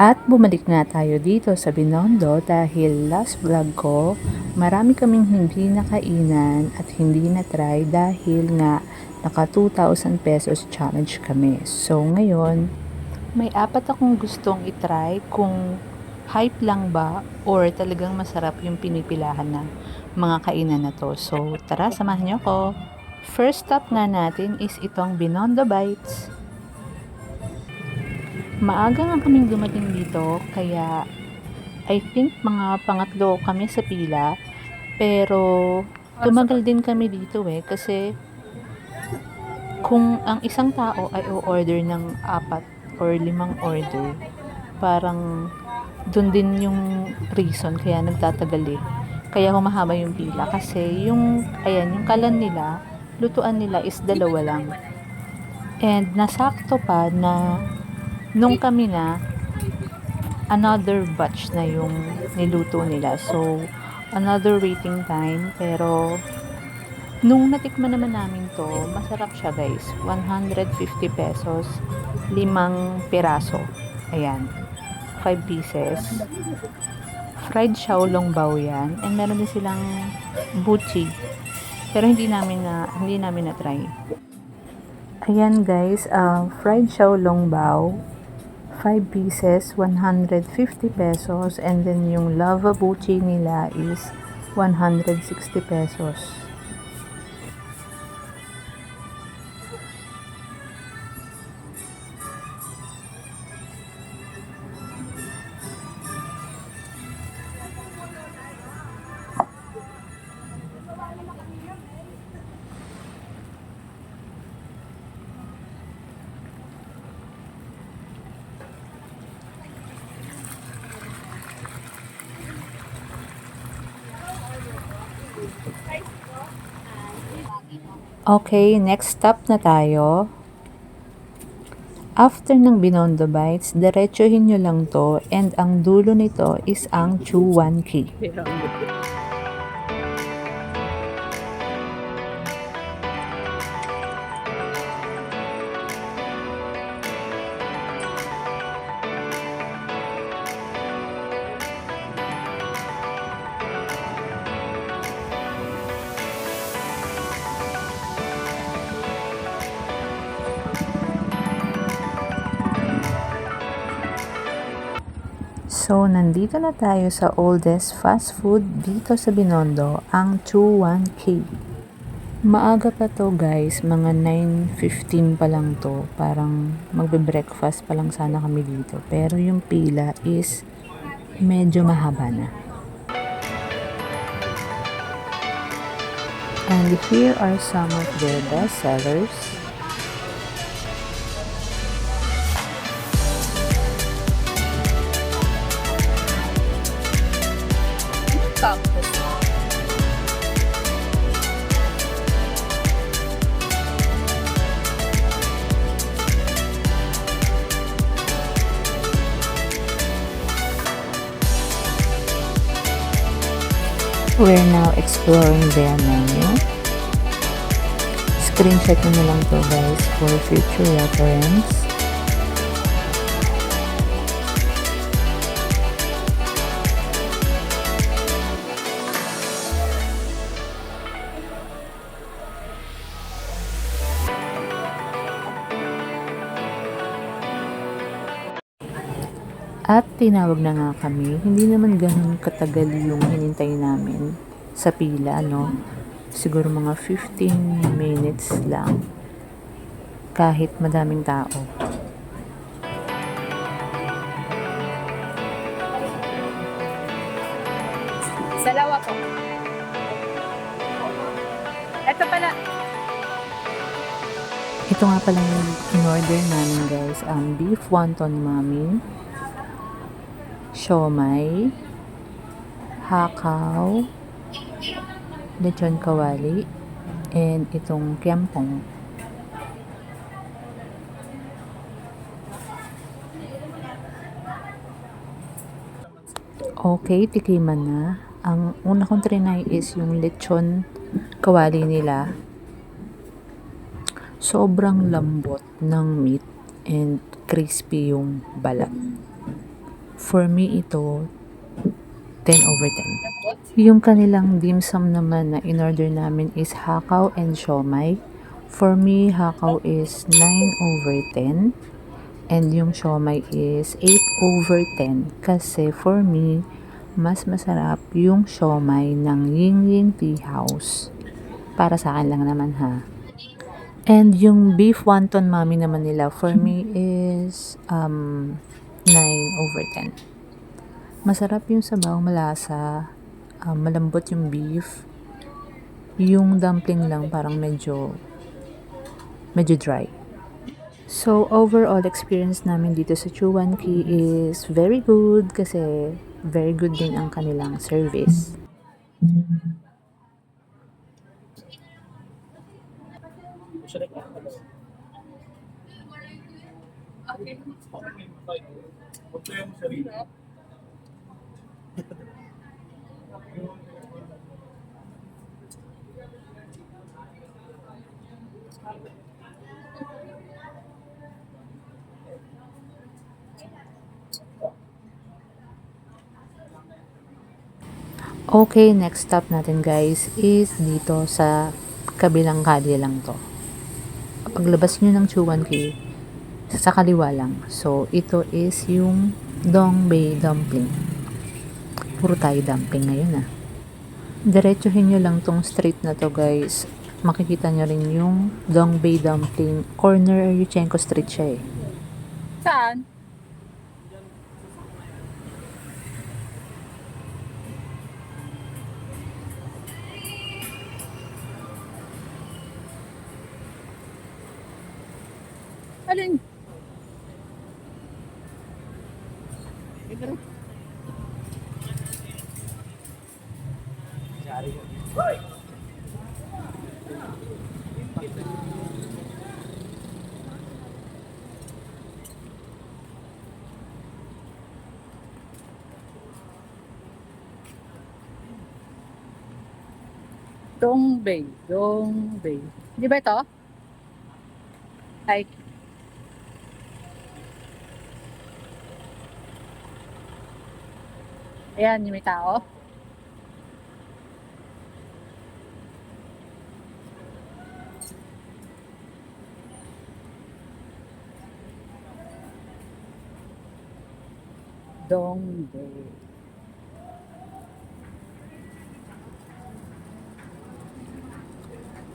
At bumalik nga tayo dito sa Binondo dahil last vlog ko, marami kaming hindi nakainan at hindi na-try dahil nga naka 2,000 pesos challenge kami. So ngayon, may apat akong gustong itry kung hype lang ba or talagang masarap yung pinipilahan na mga kainan na to. So tara, samahan niyo ko. First stop nga natin is itong Binondo Bites. Maaga nga kaming dumating dito, kaya I think mga pangatlo kami sa pila. Pero tumagal din kami dito kasi kung ang isang tao ay o-order ng 4 or 5 order, parang dun din yung reason kaya nagtatagal Kaya humahaba yung pila kasi yung kalan nila, lutuan nila is 2 lang. And nasakto pa na nung kami na, another batch na yung niluto nila. So, another waiting time. Pero, nung natikman naman namin to, masarap siya guys. 150 pesos, 5 piraso. Ayan, 5 pieces. Fried xiaolong bao yan. And meron din silang buchi. Pero hindi namin na try. Ayan guys, fried xiaolong bao. 5 pieces, 150 pesos, and then yung lava buchi nila is 160 pesos. Okay, next stop na tayo. After ng Binondo Bites, diretsuhin nyo lang to, and ang dulo nito is ang Chuan Ki. So, nandito na tayo sa oldest fast food dito sa Binondo, ang Chuan Ki. Maaga pa to guys, mga 9:15 pa lang to. Parang magbe-breakfast pa lang sana kami dito. Pero yung pila is medyo mahaba na. And here are some of their best sellers. We're now exploring their menu. Screenshot nyo na lang to guys for future reference. At tinawag na nga kami, hindi naman ganun katagal yung hinintay namin sa pila, no? Siguro mga 15 minutes lang, kahit madaming tao. Salawa po. Ito pala. Ito nga pala yung in-order namin guys, ang beef wonton mami, siomai, hakaw, lechon kawali, and itong kiampong. Okay, tikiman na. Ang una kong trinay is yung lechon kawali nila. Sobrang lambot ng meat and crispy yung balat. For me, ito 10/10. Yung kanilang dim sum naman na in-order namin is hakaw and siomai. For me, hakaw is 9/10 and yung siomai is 8/10 kasi for me, mas masarap yung siomai ng Ying Ying Tea House. Para sa akin lang naman ha. And yung beef wonton mami naman nila for me is 9/10. Masarap yung sabaw, malasa, malambot yung beef. Yung dumpling lang parang medyo dry. So, overall experience namin dito sa Chuan Key is very good kasi very good din ang kanilang service. Okay, next stop natin guys is dito sa kabilang kalye lang to. Paglabas nyo ng Chuan Key, sa kaliwa lang. So, ito is yung Dongbei Dumpling. Puro tayo dumpling ngayon ah. Diretsuhin nyo lang tong street na to guys. Makikita nyo rin yung Dongbei Dumpling. Corner Yuchenko Street siya eh. Saan? Alin? Dongbei. Dongbei. Di ba ito? Ay. Ayan, yung may tao. Dongbei.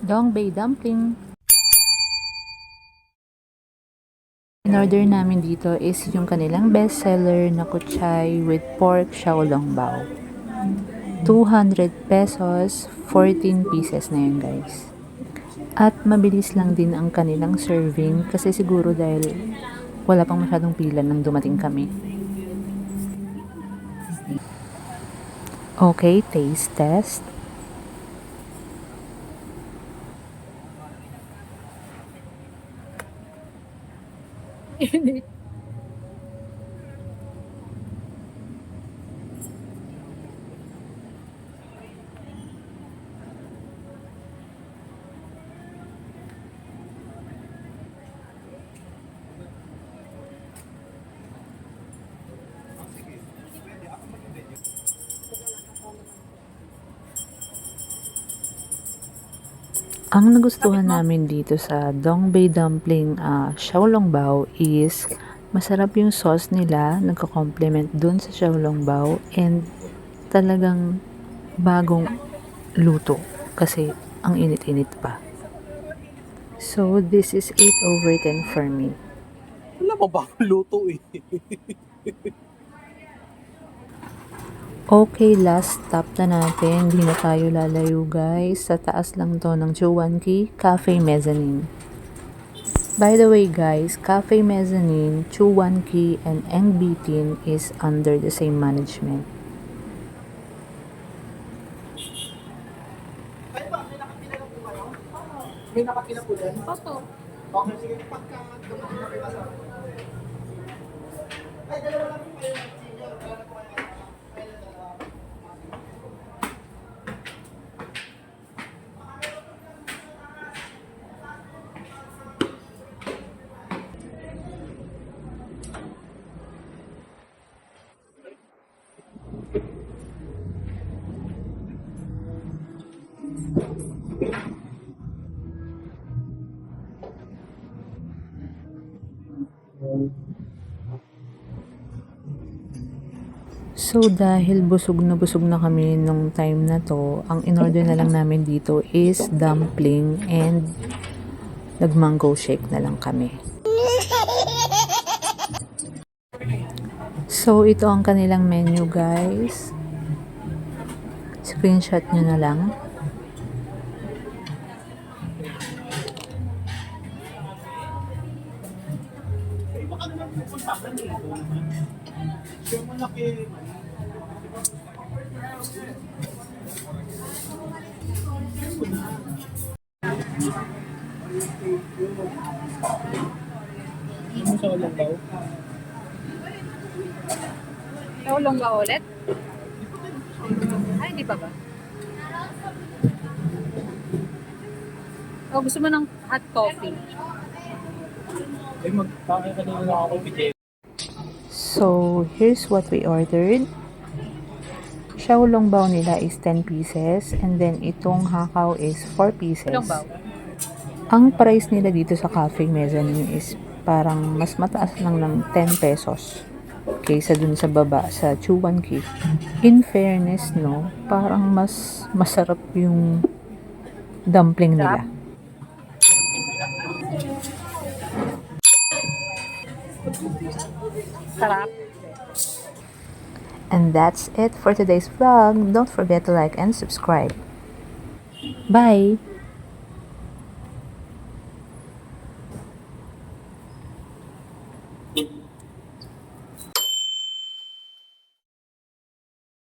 Dongbei Dumpling. In-order namin dito is yung kanilang bestseller na kuchay with pork xiaolongbao. 200 pesos, 14 pieces na yun guys. At mabilis lang din ang kanilang serving kasi siguro dahil wala pang masyadong pila nang dumating kami. Okay, taste test. Ang nagustuhan namin dito sa Dongbei Dumpling Xiaolongbao is masarap yung sauce nila, nagko-complement dun sa Xiaolongbao and talagang bagong luto kasi ang init-init pa. So, this is 8/10 for me. Wala pa bagong luto eh. Okay, last stop na natin. Hindi na tayo lalayo guys. Sa taas lang to ng Chuan Key Cafe Mezzanine. By the way guys, Cafe Mezzanine, Chuan Key, and Eng Bitin is under the same management. May nakapila po dyan? Opo. Okay, sige. Pagka dumating na kayo sa... Ay, dalawa lang po kayo. So, dahil busog na kami nung time na to, ang in-order na lang namin dito is dumpling and nag-mango shake na lang kami. So, ito ang kanilang menu, guys. Screenshot nyo na lang. Siya malaki. Ano sa walang daw? Naulong ba ulit? Ay, hindi pa ba? O, gusto mo ng hot coffee? Ay, magpakay ka na lang ako bigay. So, here's what we ordered. Xiaolongbao nila is 10 pieces and then itong hakaw is 4 pieces. Ulong ba? Ang price nila dito sa Cafe Mezzanine is parang mas mataas lang ng 10 pesos kaysa dun sa baba sa Chuan Cave. In fairness, no, parang mas masarap yung dumpling nila. Sarap. And that's it for today's vlog. Don't forget to like and subscribe. Bye!